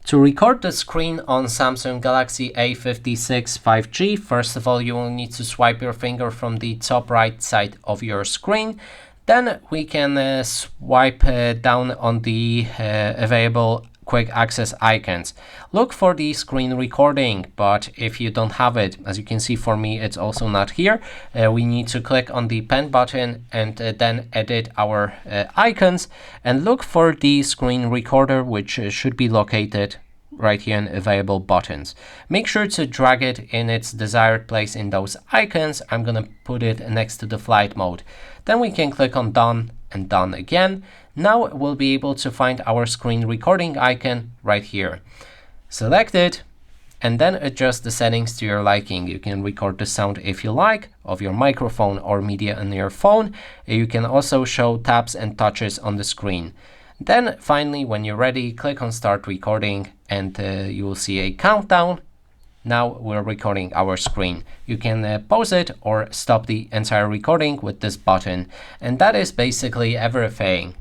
To record the screen on Samsung Galaxy A56 5G, first of all, you will need to swipe your finger from the top right side of your screen. Then we can swipe down on the available quick access icons. Look for the screen recording, but if you don't have it, as you can see for me, it's also not here. We need to click on the pen button and then edit our icons and look for the screen recorder, which should be located right here in available buttons. Make sure to drag it in its desired place in those icons. I'm gonna put it next to the flight mode. Then we can click on done and done again. Now we'll be able to find our screen recording icon right here. Select it and then adjust the settings to your liking. You can record the sound if you like of your microphone or media on your phone. You can also show taps and touches on the screen. Then finally, when you're ready, click on start recording and you will see a countdown. Now we're recording our screen. You can pause it or stop the entire recording with this button. And that is basically everything.